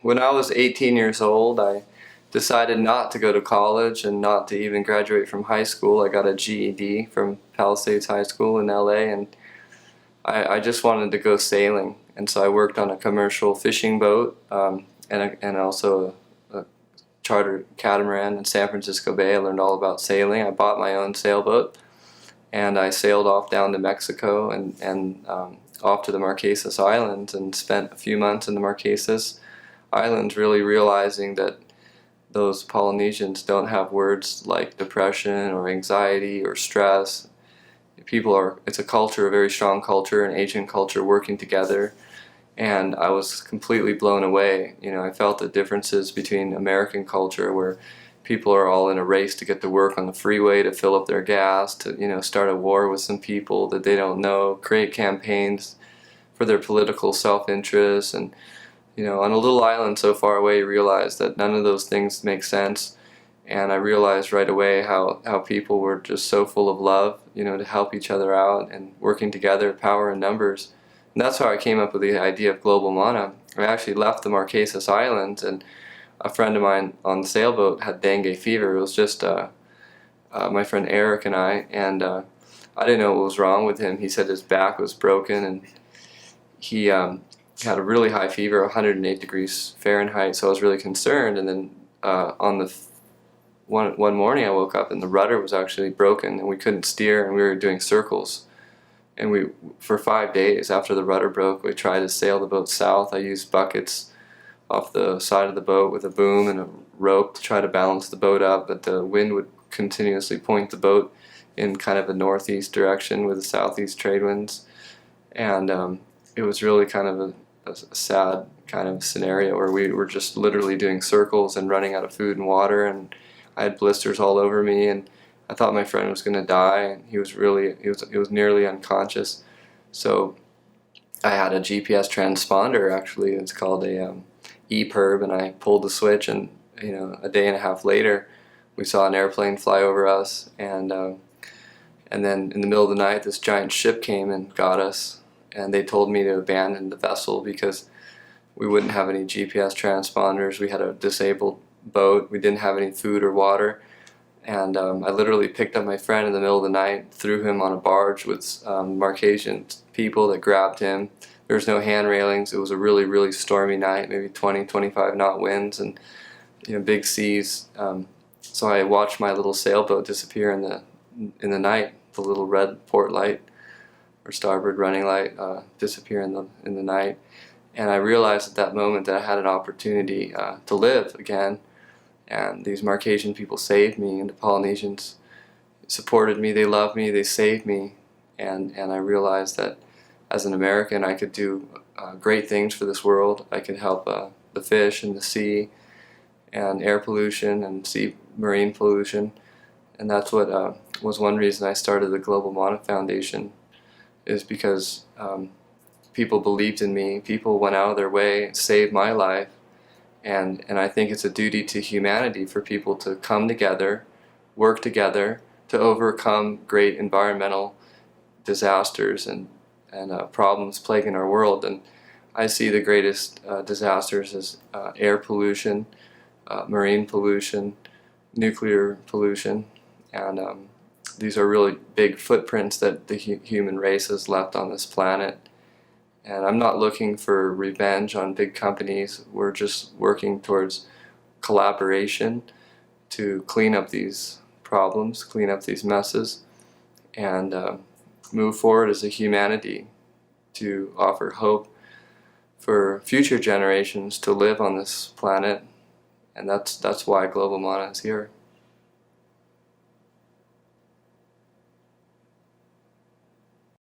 When I was 18 years old, I decided not to go to college and not to even graduate from high school. I got a GED from Palisades High School in LA, and I just wanted to go sailing. And so I worked on a commercial fishing boat, and also a chartered catamaran in San Francisco Bay. I learned all about sailing. I bought my own sailboat, and I sailed off down to Mexico and off to the Marquesas Islands, and spent a few months in the Marquesas Islands, really realizing that those Polynesians don't have words like depression or anxiety or stress. It's a culture, a very strong culture, an Asian culture working together, and I was completely blown away. I felt the differences between American culture, where people are all in a race to get to work on the freeway, to fill up their gas, to start a war with some people that they don't know, create campaigns for their political self-interest, and on a little island so far away, you realize that none of those things make sense. And I realized right away how people were just so full of love, to help each other out and working together, power in numbers. And that's how I came up with the idea of Global Mana. I actually left the Marquesas Islands, and a friend of mine on the sailboat had dengue fever. It was just my friend Eric and and I didn't know what was wrong with him. He said his back was broken, and he had a really high fever, 108 degrees Fahrenheit, so I was really concerned. And then one morning I woke up and the rudder was actually broken, and we couldn't steer, and we were doing circles. And for 5 days after the rudder broke, we tried to sail the boat south. I used buckets off the side of the boat with a boom and a rope to try to balance the boat up, but the wind would continuously point the boat in kind of a northeast direction with the southeast trade winds. And it was really kind of a sad kind of scenario where we were just literally doing circles and running out of food and water, and I had blisters all over me, and I thought my friend was going to die, and he was nearly unconscious. So I had a GPS transponder, actually. It's called a EPIRB, and I pulled the switch, and a day and a half later we saw an airplane fly over us, and then in the middle of the night this giant ship came and got us, and they told me to abandon the vessel because we wouldn't have any GPS transponders. We had a disabled boat. We didn't have any food or water. And I literally picked up my friend in the middle of the night, threw him on a barge with Marquesian people that grabbed him. There was no hand railings. It was a really, really stormy night, maybe 20, 25 knot winds, and big seas. So I watched my little sailboat disappear in the night, the little red port light or starboard running light disappear in the night. And I realized at that moment that I had an opportunity to live again. And these Marquesian people saved me, and the Polynesians supported me, they loved me, they saved me. And I realized that as an American I could do great things for this world. I could help the fish and the sea and air pollution and marine pollution. And that's what was one reason I started the Global Mana Foundation, is because people believed in me. People went out of their way, saved my life. And I think it's a duty to humanity for people to come together, work together to overcome great environmental disasters and problems plaguing our world. And I see the greatest disasters as air pollution, marine pollution, nuclear pollution, and these are really big footprints that the human race has left on this planet. And I'm not looking for revenge on big companies. We're just working towards collaboration to clean up these problems, clean up these messes, and move forward as a humanity to offer hope for future generations to live on this planet. And that's why Global Mana is here.